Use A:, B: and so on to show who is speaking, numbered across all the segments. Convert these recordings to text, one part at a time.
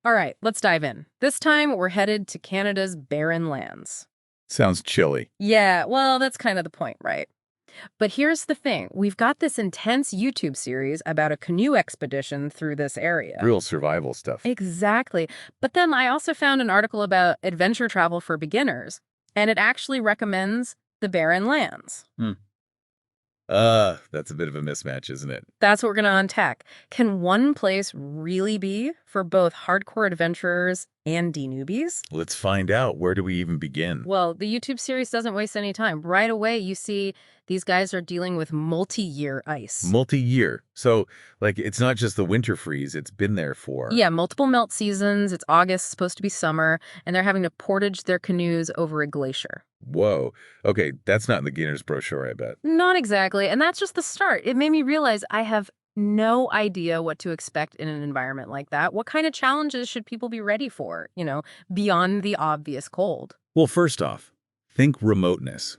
A: All right, let's dive in. This time, we're headed to Canada's Barren Lands.
B: Sounds chilly.
A: Yeah, well, that's kind of the point, right? But here's the thing. We've got this intense YouTube series about a canoe expedition through this area.
B: Real survival stuff.
A: Exactly. But then I also found an article about adventure travel for beginners, and it actually recommends the Barren Lands.
B: Hmm. That's a bit of a mismatch, isn't it?
A: That's what we're going to unpack. Can one place really be for both hardcore adventurers and newbies?
B: Let's find out. Where do we even begin?
A: Well, the YouTube series doesn't waste any time. Right away, you see these guys are dealing with multi-year ice.
B: Multi-year. So, like, it's not just the winter freeze. It's been there for...
A: Yeah, multiple melt seasons. It's August, supposed to be summer, and they're having to portage their canoes over a glacier.
B: Whoa. Okay, that's not in the beginner's brochure, I bet.
A: Not exactly, and that's just the start. It made me realize I have no idea what to expect in an environment like that. What kind of challenges should people be ready for, beyond the obvious cold?
B: Well, first off, think remoteness.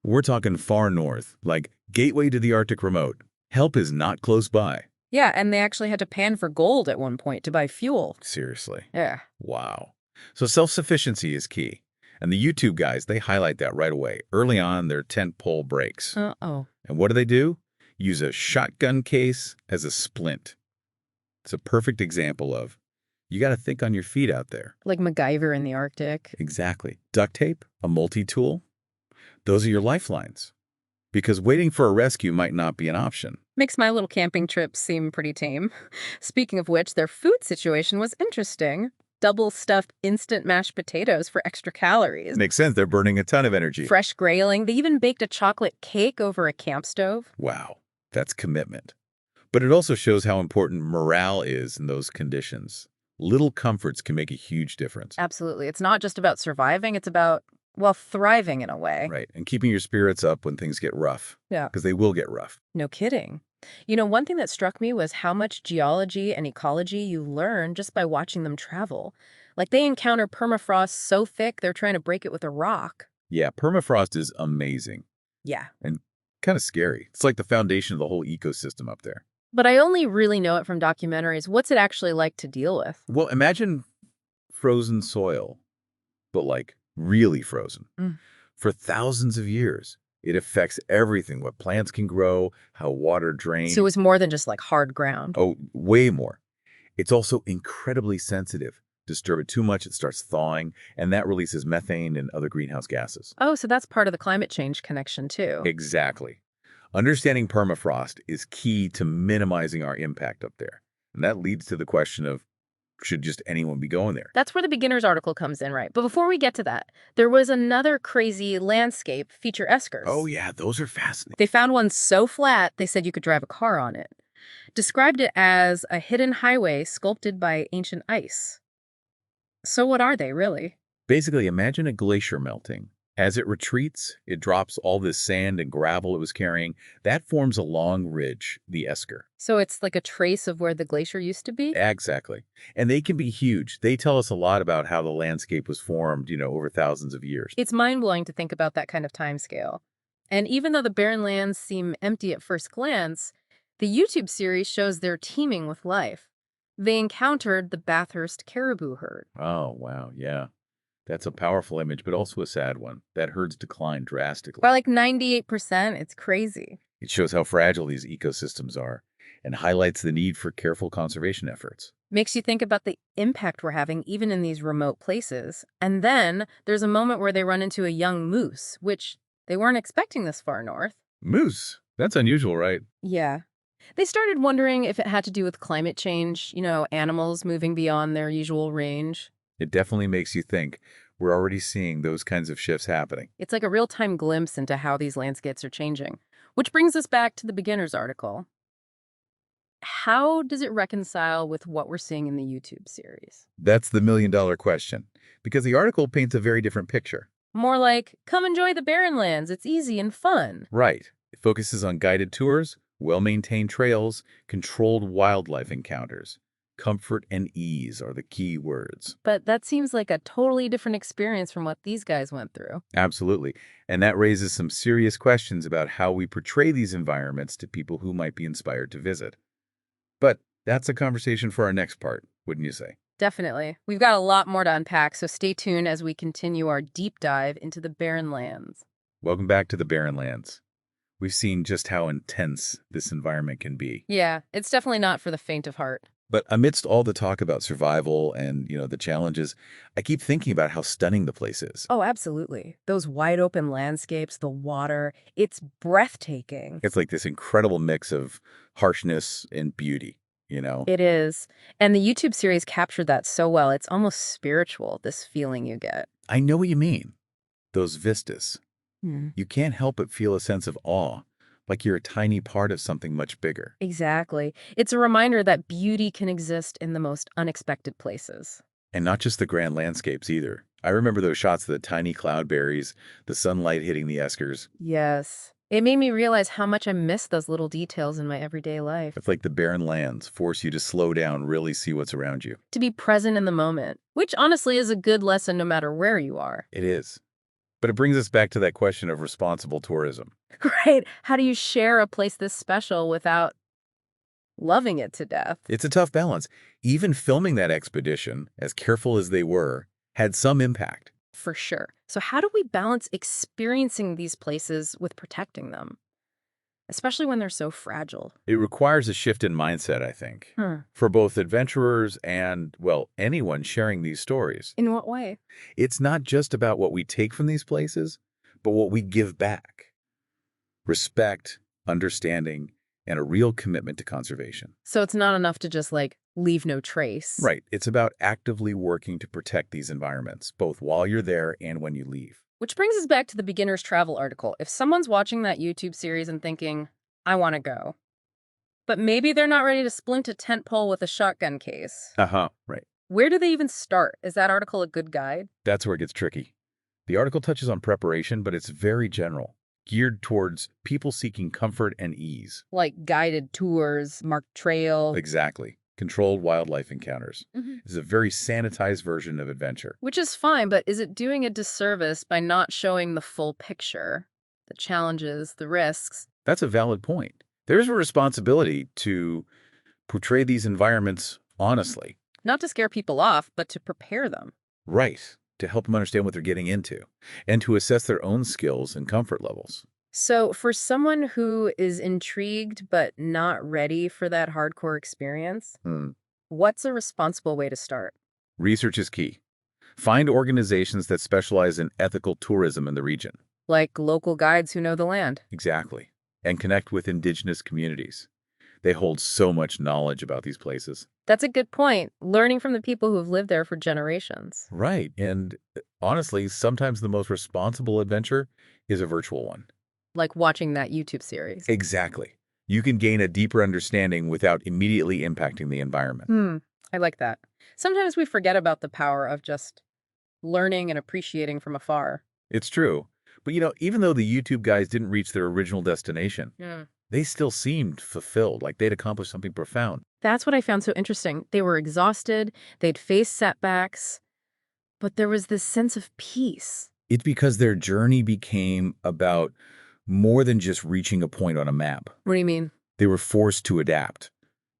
B: We're talking far north, like gateway to the Arctic remote. Help is not close by.
A: Yeah, and they actually had to pan for gold at one point to buy fuel.
B: Seriously.
A: Yeah.
B: Wow. So self-sufficiency is key. And the YouTube guys, they highlight that right away. Early on, their tent pole breaks.
A: Uh-oh.
B: And what do? Use a shotgun case as a splint. It's a perfect example of, you got to think on your feet out there.
A: Like MacGyver in the Arctic.
B: Exactly. Duct tape, a multi-tool. Those are your lifelines. Because waiting for a rescue might not be an option.
A: Makes my little camping trip seem pretty tame. Speaking of which, their food situation was interesting. Double-stuffed instant mashed potatoes for extra calories.
B: Makes sense. They're burning a ton of energy.
A: Fresh grayling. They even baked a chocolate cake over a camp stove.
B: Wow. That's commitment. But it also shows how important morale is in those conditions. Little comforts can make a huge difference.
A: Absolutely. It's not just about surviving. It's about, well, thriving in a way.
B: Right. And keeping your spirits up when things get rough.
A: Yeah.
B: Because they will get rough.
A: No kidding. One thing that struck me was how much geology and ecology you learn just by watching them travel. Like they encounter permafrost so thick, they're trying to break it with a rock.
B: Yeah, permafrost is amazing.
A: Yeah.
B: And kind of scary. It's like the foundation of the whole ecosystem up there.
A: But I only really know it from documentaries. What's it actually like to deal with?
B: Well, imagine frozen soil, but like really frozen.
A: Mm.
B: For thousands of years. It affects everything, what plants can grow, how water drains.
A: So it was more than just like hard ground.
B: Oh, way more. It's also incredibly sensitive. Disturb it too much, it starts thawing, and that releases methane and other greenhouse gases.
A: Oh, so that's part of the climate change connection too.
B: Exactly. Understanding permafrost is key to minimizing our impact up there. And that leads to the question of, should just anyone be going there?
A: That's where the beginner's article comes in, right? But before we get to that, there was another crazy landscape feature eskers.
B: Oh yeah, those are fascinating.
A: They found one so flat, they said you could drive a car on it. Described it as a hidden highway sculpted by ancient ice. So what are they, really?
B: Basically, imagine a glacier melting. As it retreats, it drops all this sand and gravel it was carrying. That forms a long ridge, the esker.
A: So it's like a trace of where the glacier used to be?
B: Exactly. And they can be huge. They tell us a lot about how the landscape was formed, over thousands of years.
A: It's mind-blowing to think about that kind of time scale. And even though the barren lands seem empty at first glance, the YouTube series shows they're teeming with life. They encountered the Bathurst caribou herd.
B: Oh, wow, yeah. That's a powerful image, but also a sad one. That herd's declined drastically.
A: By like 98%, it's crazy.
B: It shows how fragile these ecosystems are and highlights the need for careful conservation efforts.
A: Makes you think about the impact we're having even in these remote places. And then there's a moment where they run into a young moose, which they weren't expecting this far north.
B: Moose? That's unusual, right?
A: Yeah. They started wondering if it had to do with climate change, animals moving beyond their usual range.
B: It definitely makes you think. We're already seeing those kinds of shifts happening.
A: It's like a real-time glimpse into how these landscapes are changing. Which brings us back to the beginner's article. How does it reconcile with what we're seeing in the YouTube series?
B: That's the million-dollar question, because the article paints a very different picture.
A: More like, come enjoy the barren lands, it's easy and fun.
B: Right. It focuses on guided tours, well-maintained trails, controlled wildlife encounters. Comfort and ease are the key words.
A: But that seems like a totally different experience from what these guys went through.
B: Absolutely. And that raises some serious questions about how we portray these environments to people who might be inspired to visit. But that's a conversation for our next part, wouldn't you say?
A: Definitely. We've got a lot more to unpack, so stay tuned as we continue our deep dive into the barren lands.
B: Welcome back to the Barren Lands. We've seen just how intense this environment can be.
A: Yeah, it's definitely not for the faint of heart.
B: But amidst all the talk about survival and, the challenges, I keep thinking about how stunning the place is.
A: Oh, absolutely. Those wide open landscapes, the water, it's breathtaking.
B: It's like this incredible mix of harshness and beauty.
A: It is. And the YouTube series captured that so well. It's almost spiritual, this feeling you get.
B: I know what you mean. Those vistas.
A: Hmm.
B: You can't help but feel a sense of awe, like you're a tiny part of something much bigger.
A: Exactly. It's a reminder that beauty can exist in the most unexpected places.
B: And not just the grand landscapes either. I remember those shots of the tiny cloudberries, the sunlight hitting the eskers.
A: Yes. It made me realize how much I miss those little details in my everyday life.
B: It's like the barren lands force you to slow down, really see what's around you.
A: To be present in the moment, which honestly is a good lesson no matter where you are.
B: It is. But it brings us back to that question of responsible tourism.
A: Right? How do you share a place this special without loving it to death?
B: It's a tough balance. Even filming that expedition, as careful as they were, had some impact.
A: For sure. So how do we balance experiencing these places with protecting them? Especially when they're so fragile.
B: It requires a shift in mindset, I think,
A: Hmm.
B: for both adventurers and, well, anyone sharing these stories.
A: In what way?
B: It's not just about what we take from these places, but what we give back. Respect, understanding, and a real commitment to conservation.
A: So it's not enough to just leave no trace.
B: Right. It's about actively working to protect these environments, both while you're there and when you leave.
A: Which brings us back to the beginner's travel article. If someone's watching that YouTube series and thinking, I want to go, but maybe they're not ready to splint a tent pole with a shotgun case,
B: Right.
A: where do they even start? Is that article a good guide?
B: That's where it gets tricky. The article touches on preparation, but it's very general, geared towards people seeking comfort and ease.
A: Like guided tours, marked trail.
B: Exactly. Controlled wildlife encounters.
A: Mhm.
B: It's a very sanitized version of adventure.
A: Which is fine, but is it doing a disservice by not showing the full picture? The challenges, the risks?
B: That's a valid point. There's a responsibility to portray these environments honestly.
A: Not to scare people off, but to prepare them.
B: Right. To help them understand what they're getting into and to assess their own skills and comfort levels.
A: So, for someone who is intrigued but not ready for that hardcore experience,
B: Hmm.
A: what's a responsible way to start?
B: Research is key. Find organizations that specialize in ethical tourism in the region.
A: Like local guides who know the land.
B: Exactly. And connect with indigenous communities. They hold so much knowledge about these places.
A: That's a good point. Learning from the people who've lived there for generations.
B: Right. And honestly, sometimes the most responsible adventure is a virtual one.
A: Like watching that YouTube series.
B: Exactly. You can gain a deeper understanding without immediately impacting the environment.
A: I like that. Sometimes we forget about the power of just learning and appreciating from afar.
B: It's true. But even though the YouTube guys didn't reach their original destination,
A: Yeah.
B: they still seemed fulfilled, like they'd accomplished something profound.
A: That's what I found so interesting. They were exhausted, they'd faced setbacks, but there was this sense of peace.
B: It's because their journey became about more than just reaching a point on a map.
A: What do you mean?
B: They were forced to adapt,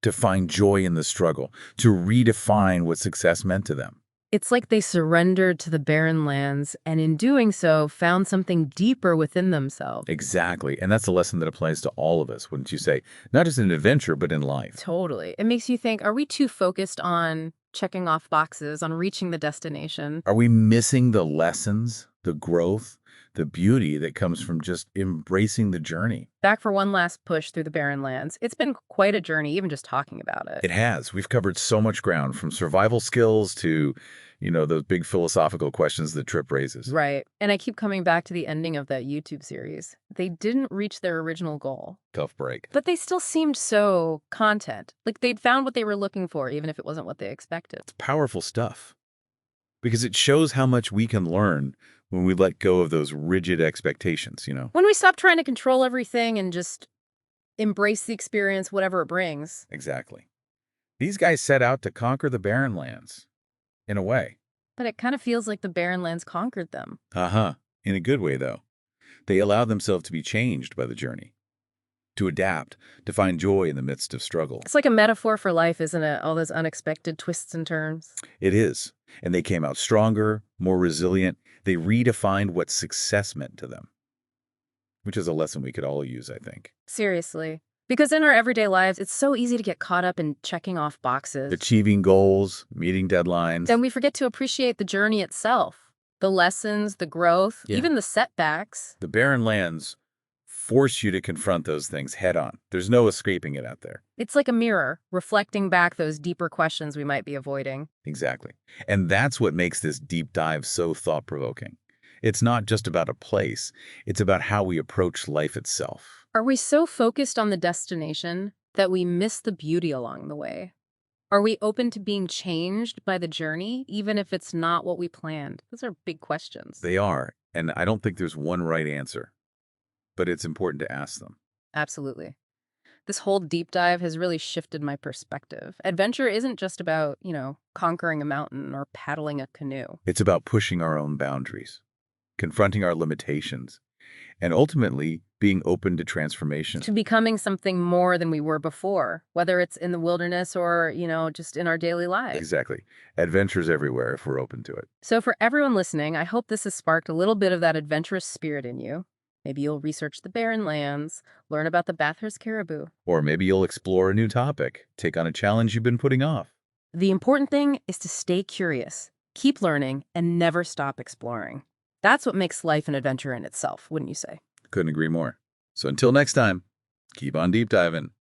B: to find joy in the struggle, to redefine what success meant to them.
A: It's like they surrendered to the barren lands and in doing so found something deeper within themselves.
B: Exactly. And that's a lesson that applies to all of us, wouldn't you say? Not just in adventure, but in life.
A: Totally. It makes you think, are we too focused on checking off boxes, on reaching the destination?
B: Are we missing the lessons, the growth, the beauty that comes from just embracing the journey?
A: Back for one last push through the barren lands. It's been quite a journey, even just talking about it.
B: It has. We've covered so much ground, from survival skills to, those big philosophical questions the trip raises.
A: Right. And I keep coming back to the ending of that YouTube series. They didn't reach their original goal,
B: Tough break.
A: but they still seemed so content. Like they'd found what they were looking for, even if it wasn't what they expected.
B: Powerful stuff. Because it shows how much we can learn when we let go of those rigid expectations.
A: When we stop trying to control everything and just embrace the experience, whatever it brings.
B: Exactly. These guys set out to conquer the barren lands, in a way.
A: But it kind of feels like the barren lands conquered them.
B: In a good way, though. They allowed themselves to be changed by the journey. to adapt, to find joy in the midst of struggle.
A: It's like a metaphor for life, isn't it? All those unexpected twists and turns.
B: It is. And they came out stronger, more resilient. They redefined what success meant to them, which is a lesson we could all use, I think.
A: Seriously. Because in our everyday lives, it's so easy to get caught up in checking off boxes.
B: Achieving goals, meeting deadlines.
A: Then we forget to appreciate the journey itself, the lessons, the growth,
B: Yeah.
A: even the setbacks.
B: The barren lands force you to confront those things head on. There's no escaping it out there.
A: It's like a mirror, reflecting back those deeper questions we might be avoiding.
B: Exactly. And that's what makes this deep dive so thought-provoking. It's not just about a place. It's about how we approach life itself.
A: Are we so focused on the destination that we miss the beauty along the way? Are we open to being changed by the journey, even if it's not what we planned? Those are big questions.
B: They are, and I don't think there's one right answer, but it's important to ask them.
A: Absolutely. This whole deep dive has really shifted my perspective. Adventure isn't just about, conquering a mountain or paddling a canoe.
B: It's about pushing our own boundaries, confronting our limitations, and ultimately being open to transformation.
A: To becoming something more than we were before, whether it's in the wilderness or, just in our daily lives.
B: Exactly. Adventure's everywhere if we're open to it.
A: So for everyone listening, I hope this has sparked a little bit of that adventurous spirit in you. Maybe you'll research the barren lands, learn about the Bathurst caribou.
B: Or maybe you'll explore a new topic, take on a challenge you've been putting off.
A: The important thing is to stay curious, keep learning, and never stop exploring. That's what makes life an adventure in itself, wouldn't you say?
B: Couldn't agree more. So until next time, keep on deep diving.